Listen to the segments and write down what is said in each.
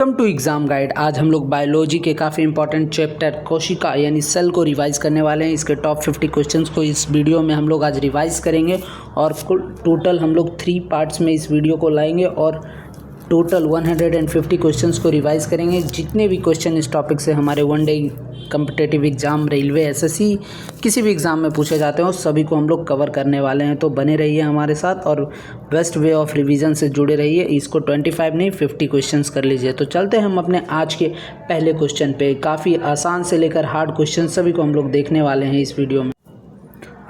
Welcome to exam guide. आज हम लोग बायोलॉजी के काफ़ी इंपॉर्टेंट चैप्टर कोशिका यानी सेल को रिवाइज करने वाले हैं। इसके टॉप 50 क्वेश्चंस को इस वीडियो में हम लोग आज रिवाइज करेंगे और टोटल हम लोग 3 पार्ट्स में इस वीडियो को लाएंगे और टोटल 150 क्वेश्चंस को रिवाइज करेंगे। जितने भी क्वेश्चन इस टॉपिक से हमारे one day competitive exam, railway, SSC किसी भी एग्ज़ाम में पूछे जाते हैं सभी को हम लोग कवर करने वाले हैं। तो बने रहिए हमारे साथ और बेस्ट वे ऑफ रिवीजन से जुड़े रहिए। इसको 25 नहीं 50 क्वेश्चंस कर लीजिए। तो चलते हैं हम अपने आज के पहले क्वेश्चन पे। काफ़ी आसान से लेकर हार्ड क्वेश्चन सभी को हम लोग देखने वाले हैं इस वीडियो में।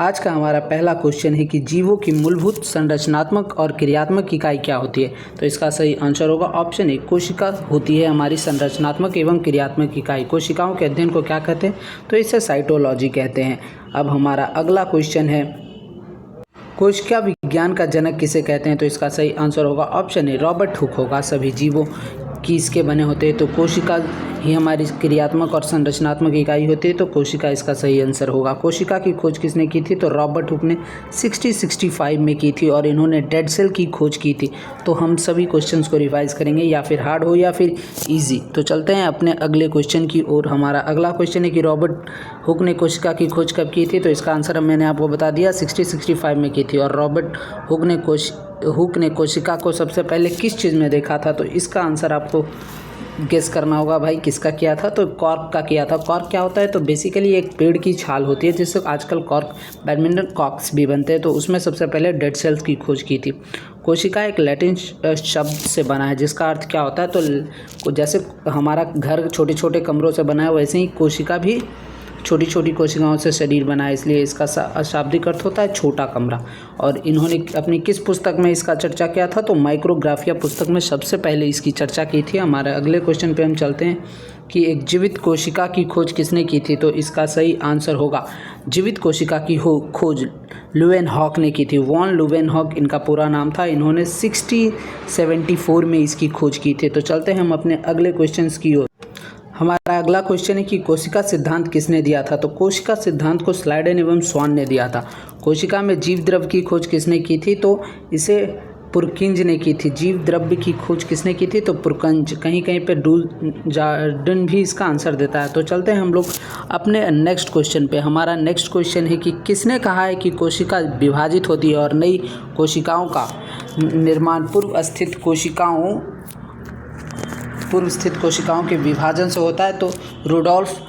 आज का हमारा पहला क्वेश्चन है कि जीवों की मूलभूत संरचनात्मक और क्रियात्मक इकाई क्या होती है। तो इसका सही आंसर होगा ऑप्शन ए, कोशिका होती है हमारी संरचनात्मक एवं क्रियात्मक इकाई। कोशिकाओं के अध्ययन को क्या कहते हैं? तो इसे साइटोलॉजी कहते हैं। अब हमारा अगला क्वेश्चन है, कोशिका विज्ञान का जनक किसे कहते हैं? तो इसका सही आंसर होगा ऑप्शन ए, रॉबर्ट हुक होगा। सभी जीवों की इसके बने होते हैं तो कोशिका ही हमारी क्रियात्मक और संरचनात्मक इकाई होती है, तो कोशिका इसका सही आंसर होगा। कोशिका की खोज किसने की थी? तो रॉबर्ट हुक ने 65 में की थी और इन्होंने डेड सेल की खोज की थी। तो हम सभी क्वेश्चंस को रिवाइज करेंगे, या फिर हार्ड हो या फिर इजी। तो चलते हैं अपने अगले क्वेश्चन की ओर। हमारा अगला क्वेश्चन है कि रॉबर्ट हुक ने कोशिका की खोज कब की थी? तो इसका आंसर मैंने आपको बता दिया, 65 में की थी। और रॉबर्ट हुक ने कोशिका को सबसे पहले किस चीज़ में देखा था? तो इसका आंसर आपको गेस करना होगा भाई, किसका किया था? तो कॉर्क का किया था। कॉर्क क्या होता है? तो बेसिकली एक पेड़ की छाल होती है जिससे आजकल कॉर्क बैडमिंटन कॉर्क्स भी बनते हैं। तो उसमें सबसे पहले डेड सेल्स की खोज की थी। कोशिका एक लैटिन शब्द से बना है जिसका अर्थ क्या होता है? तो जैसे हमारा घर छोटे छोटे कमरों से बना है वैसे ही कोशिका भी छोटी छोटी कोशिकाओं से शरीर बना है, इसलिए इसका शाब्दिक अर्थ होता है छोटा कमरा। और इन्होंने अपनी किस पुस्तक में इसका चर्चा किया था? तो माइक्रोग्राफिया पुस्तक में सबसे पहले इसकी चर्चा की थी। हमारे अगले क्वेश्चन पे हम चलते हैं कि एक जीवित कोशिका की खोज किसने की थी? तो इसका सही आंसर होगा जीवित कोशिका की खोज लुवेनहॉक ने की थी। वॉन लुवेनहॉक इनका पूरा नाम था। इन्होंने 1674 में इसकी खोज की थी। तो चलते हैं हम अपने अगले क्वेश्चन की ओर। हमारा अगला क्वेश्चन है कि कोशिका सिद्धांत किसने दिया था? तो कोशिका सिद्धांत को स्लाइडेन एवं स्वान ने दिया था। कोशिका में जीव द्रव्य की खोज किसने की थी? तो इसे पुरकिंज ने की थी। जीव द्रव्य की खोज किसने की थी? तो पुरकंज। कहीं कहीं पे जॉर्डन भी इसका आंसर देता है। तो चलते हैं हम लोग अपने नेक्स्ट क्वेश्चन पे। हमारा नेक्स्ट क्वेश्चन है कि किसने कहा है कि कोशिका विभाजित होती है और नई कोशिकाओं का निर्माण पूर्व स्थित कोशिकाओं के विभाजन से होता है? तो रूडोल्फ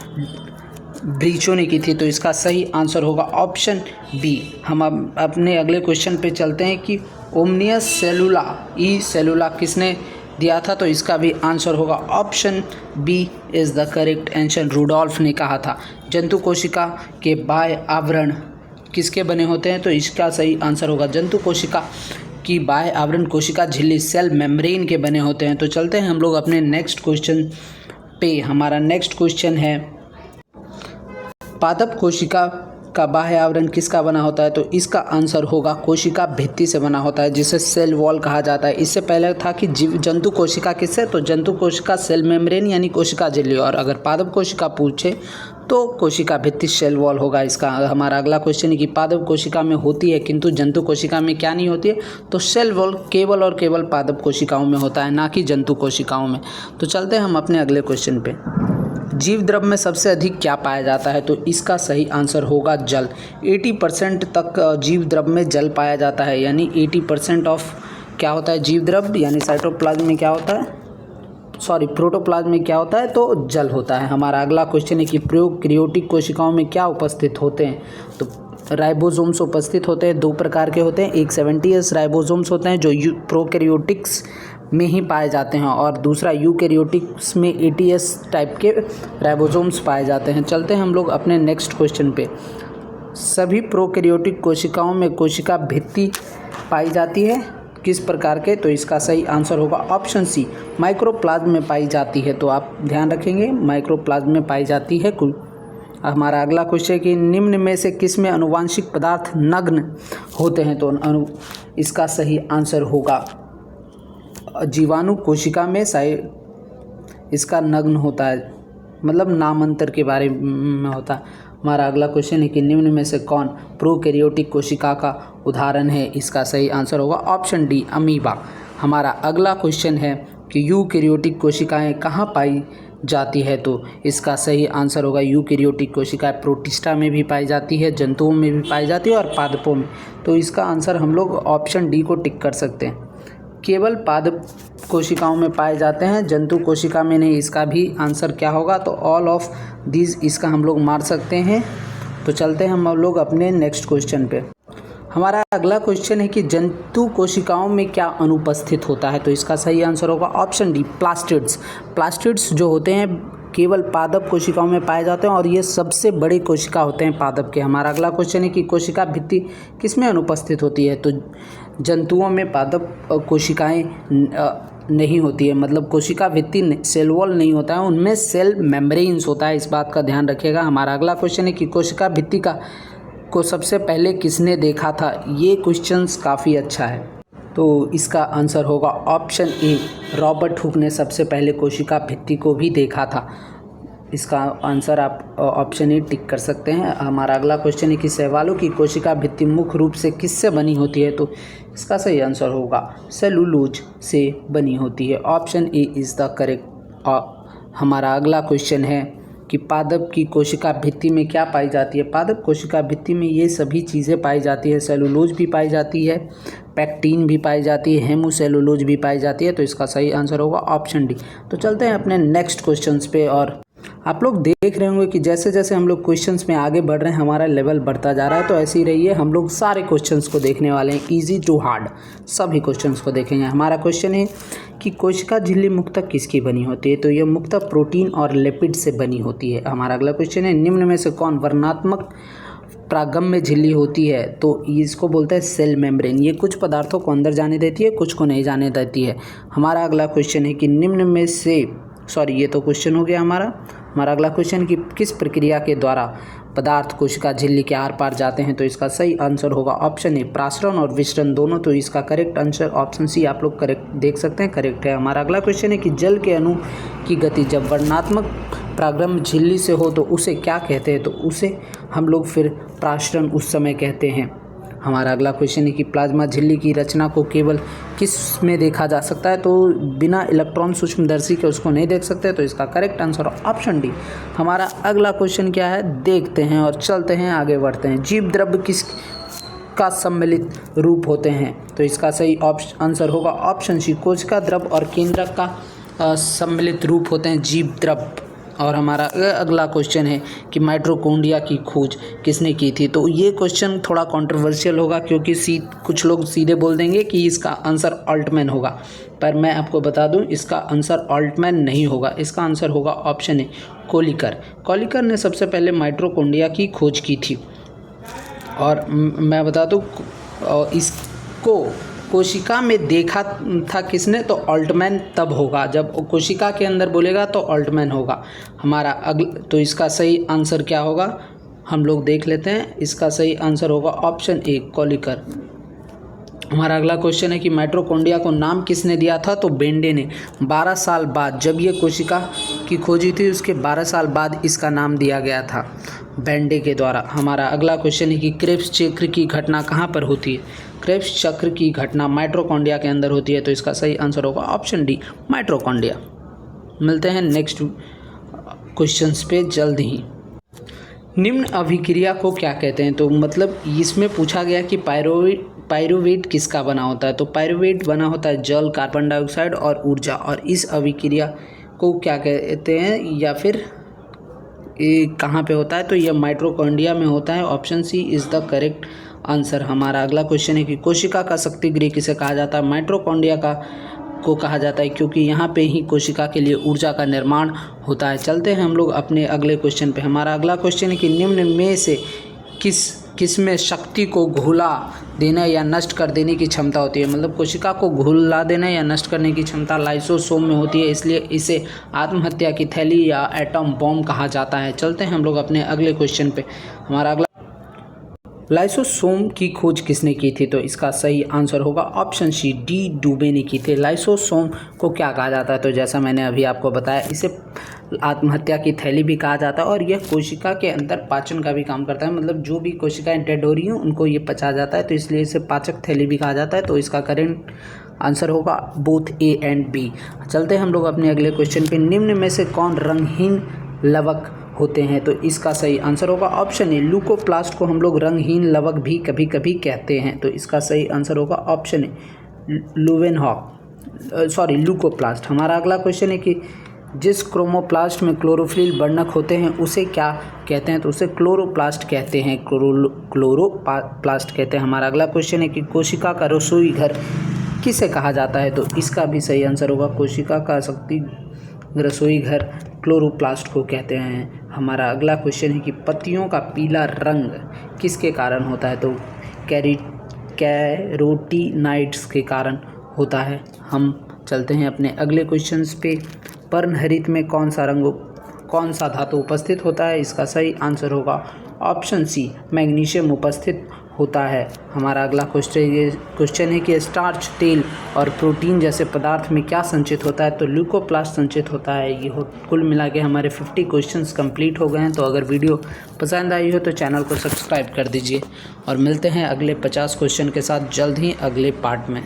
ब्रीचो ने की थी। तो इसका सही आंसर होगा ऑप्शन बी। हम अब अपने अगले क्वेश्चन पे चलते हैं कि ओमनियस सेलुला किसने दिया था? तो इसका भी आंसर होगा option B is the correct answer. Rudolf ने कहा था। जंतु कोशिका के बाह्य आवरण किसके बने होते हैं? तो इसका सही आंसर होगा जंतु कोशिका की बाह्य आवरण कोशिका झिल्ली सेल मेम्ब्रेन के बने होते हैं। तो चलते हैं हम लोग अपने नेक्स्ट क्वेश्चन पे। हमारा नेक्स्ट क्वेश्चन है, पादप कोशिका का बाह्य आवरण किसका बना होता है? तो इसका आंसर होगा कोशिका भित्ति से बना होता है जिसे सेल वॉल कहा जाता है। इससे पहले था कि जंतु कोशिका किससे? तो जंतु कोशिका सेल मेम्ब्रेन यानी कोशिका झिल्ली, और अगर पादप कोशिका पूछे तो कोशिका भित्ति सेल वॉल होगा इसका। हमारा अगला क्वेश्चन है कि पादप कोशिका में होती है किंतु जंतु कोशिका में क्या नहीं होती है? तो सेल वॉल केवल और केवल पादप कोशिकाओं में होता है, ना कि जंतु कोशिकाओं में। तो चलते हैं हम अपने अगले क्वेश्चन पे। जीव द्रव्य में सबसे अधिक क्या पाया जाता है? तो इसका सही आंसर होगा जल। 80% तक जीव द्रव्य में जल पाया जाता है, यानी 80% ऑफ क्या होता है जीव द्रव्य, यानी साइटोप्लाज्म में क्या होता है, प्रोटोप्लाज्म में क्या होता है? तो जल होता है। हमारा अगला क्वेश्चन है कि प्रोकैरियोटिक कोशिकाओं में क्या उपस्थित होते हैं? तो राइबोसोम्स उपस्थित होते हैं। 2 प्रकार के होते हैं, एक 70s राइबोसोम्स होते हैं जो प्रोकैरियोटिक्स में ही पाए जाते हैं, और दूसरा यूकैरियोटिक्स में 80s टाइप के राइबोसोम्स पाए जाते हैं। चलते हैं हम लोग अपने नेक्स्ट क्वेश्चन पे। सभी प्रोकैरियोटिक कोशिकाओं में कोशिका भित्ति पाई जाती है, किस प्रकार के? तो इसका सही आंसर होगा ऑप्शन सी, माइक्रोप्लाज्म में पाई जाती है। तो आप ध्यान रखेंगे माइक्रोप्लाज्म में पाई जाती है कुल। हमारा अगला क्वेश्चन है कि निम्न में से किस में आनुवांशिक पदार्थ नग्न होते हैं? तो इसका सही आंसर होगा जीवाणु कोशिका में इसका नग्न होता है, मतलब नामांतर के बारे में होता है। हमारा अगला क्वेश्चन है कि निम्न में से कौन प्रोकैरियोटिक कोशिका का उदाहरण है? इसका सही आंसर होगा ऑप्शन डी, अमीबा। हमारा अगला क्वेश्चन है कि यूकेरियोटिक कोशिकाएं कहाँ पाई जाती है, तो इसका सही आंसर होगा यूकेरियोटिक कोशिकाएं प्रोटिस्टा में भी पाई जाती है, जंतुओं में भी पाई जाती है और पादपों में। तो इसका आंसर हम लोग ऑप्शन डी को टिक कर सकते हैं। केवल पादप कोशिकाओं में पाए जाते हैं, जंतु कोशिका में नहीं। इसका भी आंसर क्या होगा, तो ऑल ऑफ दिस इसका हम लोग मार सकते हैं। तो चलते हैं हम लोग अपने नेक्स्ट क्वेश्चन पे। हमारा अगला क्वेश्चन है कि जंतु कोशिकाओं में क्या अनुपस्थित होता है, तो इसका सही आंसर होगा ऑप्शन डी प्लास्टिड्स। प्लास्टिड्स जो होते हैं केवल पादप कोशिकाओं में पाए जाते हैं और ये सबसे बड़े कोशिका होते हैं पादप के। हमारा अगला क्वेश्चन है कि कोशिका भित्ति किसमें अनुपस्थित होती है, तो जंतुओं में पादप कोशिकाएं नहीं होती है, मतलब कोशिका भित्ति सेल वॉल नहीं होता है, उनमें सेल मेम्ब्रेन्स होता है। इस बात का ध्यान रखिएगा। हमारा अगला क्वेश्चन है कि कोशिका भित्ति को सबसे पहले किसने देखा था। ये क्वेश्चंस काफ़ी अच्छा है, तो इसका आंसर होगा ऑप्शन ए, रॉबर्ट हुक ने सबसे पहले कोशिका भित्ति को भी देखा था। इसका आंसर आप ऑप्शन ए टिक कर सकते हैं। हमारा अगला क्वेश्चन है कि शैवालों की कोशिका भित्ति मुख्य रूप से किससे बनी होती है, तो इसका सही आंसर होगा सेलुलोज से बनी होती है। Option A is the correct. हमारा अगला क्वेश्चन है कि पादप की कोशिका भित्ति में क्या पाई जाती है। पादप कोशिका भित्ति में ये सभी चीज़ें पाई जाती है, सेलुलोज भी पाई जाती है, पैक्टीन भी पाई जाती है, हेमोसेलुलोज भी पाई जाती है। तो इसका सही आंसर होगा ऑप्शन डी। तो चलते हैं अपने नेक्स्ट क्वेश्चंस पे। और आप लोग देख रहे होंगे कि जैसे जैसे हम लोग क्वेश्चंस में आगे बढ़ रहे हैं हमारा लेवल बढ़ता जा रहा है। तो ऐसे ही रहिए, हम लोग सारे क्वेश्चंस को देखने वाले हैं, इजी टू हार्ड सभी क्वेश्चंस को देखेंगे। हमारा क्वेश्चन है कि कोशिका झिल्ली मुख्यतः किसकी बनी होती है, तो यह मुख्यतः प्रोटीन और लिपिड से बनी होती है। हमारा अगला क्वेश्चन है निम्न में से कौन वर्णात्मक प्रागम्य झिल्ली होती है, तो इसको बोलते हैं सेल मेम्ब्रेन। ये कुछ पदार्थों को अंदर जाने देती है, कुछ को नहीं जाने देती है। हमारा अगला क्वेश्चन है कि निम्न में से ये तो क्वेश्चन हो गया हमारा अगला क्वेश्चन कि किस प्रक्रिया के द्वारा पदार्थ कोशिका झिल्ली के आर पार जाते हैं, तो इसका सही आंसर होगा ऑप्शन ए, प्रासरण और विसरण दोनों। तो इसका करेक्ट आंसर ऑप्शन सी आप लोग करेक्ट देख सकते हैं, करेक्ट है। हमारा अगला क्वेश्चन है कि जल के अणु की गति जब वर्णात्मक प्रागम्य झिल्ली से हो तो उसे क्या कहते हैं, तो उसे हम लोग फिर प्रासरण उस समय कहते हैं। हमारा अगला क्वेश्चन है कि प्लाज्मा झिल्ली की रचना को केवल किस में देखा जा सकता है, तो बिना इलेक्ट्रॉन सूक्ष्मदर्शी के उसको नहीं देख सकते। तो इसका करेक्ट आंसर ऑप्शन डी। हमारा अगला क्वेश्चन क्या है देखते हैं और चलते हैं आगे बढ़ते हैं। जीव द्रव्य किस का सम्मिलित रूप होते हैं, तो इसका सही आंसर होगा ऑप्शन सी, कोशिका द्रव्य और केंद्रक का सम्मिलित रूप होते हैं जीव द्रव्य। और हमारा अगला क्वेश्चन है कि माइटोकॉन्ड्रिया की खोज किसने की थी, तो ये क्वेश्चन थोड़ा कंट्रोवर्शियल होगा क्योंकि कुछ लोग सीधे बोल देंगे कि इसका आंसर ऑल्टमैन होगा, पर मैं आपको बता दूं इसका आंसर ऑल्टमैन नहीं होगा। इसका आंसर होगा ऑप्शन ए, कोलिकर। कोलिकर ने सबसे पहले माइटोकॉन्ड्रिया की खोज की थी। और मैं बता दूं इसको कोशिका में देखा था किसने, तो ऑल्टमैन तब होगा जब कोशिका के अंदर बोलेगा तो ऑल्टमैन होगा। हमारा तो इसका सही आंसर क्या होगा हम लोग देख लेते हैं। इसका सही आंसर होगा ऑप्शन ए, कोलिकर। हमारा अगला क्वेश्चन है कि माइटोकॉन्ड्रिया को नाम किसने दिया था, तो बेंडे ने। 12 साल बाद जब ये कोशिका की खोजी थी उसके 12 साल बाद इसका नाम दिया गया था बेंडे के द्वारा। हमारा अगला क्वेश्चन है कि क्रेब्स चक्र की घटना कहाँ पर होती है। क्रेब्स चक्र की घटना माइटोकॉन्ड्रिया के अंदर होती है, तो इसका सही आंसर होगा ऑप्शन डी, माइटोकॉन्ड्रिया। मिलते हैं नेक्स्ट क्वेश्चंस पे जल्द ही। निम्न अभिक्रिया को क्या कहते हैं, तो मतलब इसमें पूछा गया कि पायरुवेट किसका बना होता है, तो पायरुवेट बना होता है जल, कार्बन डाइऑक्साइड और ऊर्जा। और इस अभिक्रिया को क्या कहते हैं या फिर कहाँ पे होता है, तो यह माइटोकॉन्ड्रिया में होता है। Option C is the correct answer. हमारा अगला क्वेश्चन है कि कोशिका का शक्ति गृह किसे कहा जाता है, माइटोकॉन्ड्रिया को कहा जाता है क्योंकि यहाँ पे ही कोशिका के लिए ऊर्जा का निर्माण होता है। चलते हैं हम लोग अपने अगले क्वेश्चन पे। हमारा अगला क्वेश्चन है कि निम्न में से किस में शक्ति को घुला देने या नष्ट कर देने की क्षमता होती है, मतलब कोशिका को घुला देने या नष्ट करने की क्षमता लाइसोसोम में होती है, इसलिए इसे आत्महत्या की थैली या एटम बॉम्ब कहा जाता है। चलते हैं हम लोग अपने अगले क्वेश्चन पे। हमारा अगला लाइसोसोम की खोज किसने की थी, तो इसका सही आंसर होगा ऑप्शन सी, डी डुबे ने की थी। लाइसोसोम को क्या कहा जाता है, तो जैसा मैंने अभी आपको बताया इसे आत्महत्या की थैली भी कहा जाता है और यह कोशिका के अंदर पाचन का भी काम करता है, मतलब जो भी कोशिकाएं डेड हो रही हैं उनको ये पचा जाता है, तो इसलिए इसे पाचक थैली भी कहा जाता है। तो इसका करेक्ट आंसर होगा बोथ ए एंड बी। चलते हैं हम लोग अपने अगले क्वेश्चन पे। निम्न में से कौन रंगहीन लवक होते हैं? तो इसका सही आंसर होगा ऑप्शन ए, ल्यूकोप्लास्ट को हम लोग रंगहीन लवक भी कभी कभी कहते हैं। तो इसका सही आंसर होगा ऑप्शन ए, ल्यूकोप्लास्ट। हमारा अगला क्वेश्चन है कि जिस क्रोमोप्लास्ट में क्लोरोफिल वर्णक होते हैं उसे क्या कहते हैं? तो उसे क्लोरोप्लास्ट कहते हैं, क्लोरोप्लास्ट कहते हैं। हमारा अगला क्वेश्चन है कि कोशिका का रसोई घर किसे कहा जाता है? तो इसका भी सही आंसर होगा कोशिका का शक्ति रसोई घर क्लोरोप्लास्ट को कहते हैं। हमारा अगला क्वेश्चन है कि पत्तियों का पीला रंग किसके कारण होता है? तो कैरोटीनाइड्स के कारण होता है। हम चलते हैं अपने अगले क्वेश्चंस पे। पर्णहरित में कौन सा धातु उपस्थित होता है? इसका सही आंसर होगा ऑप्शन सी, मैग्नीशियम उपस्थित होता है। हमारा अगला क्वेश्चन है कि स्टार्च, तेल और प्रोटीन जैसे पदार्थ में क्या संचित होता है? तो ल्यूकोप्लास्ट संचित होता है। ये कुल मिला के हमारे 50 क्वेश्चंस कंप्लीट हो गए हैं। तो अगर वीडियो पसंद आई हो तो चैनल को सब्सक्राइब कर दीजिए और मिलते हैं अगले 50 क्वेश्चन के साथ जल्द ही अगले पार्ट में।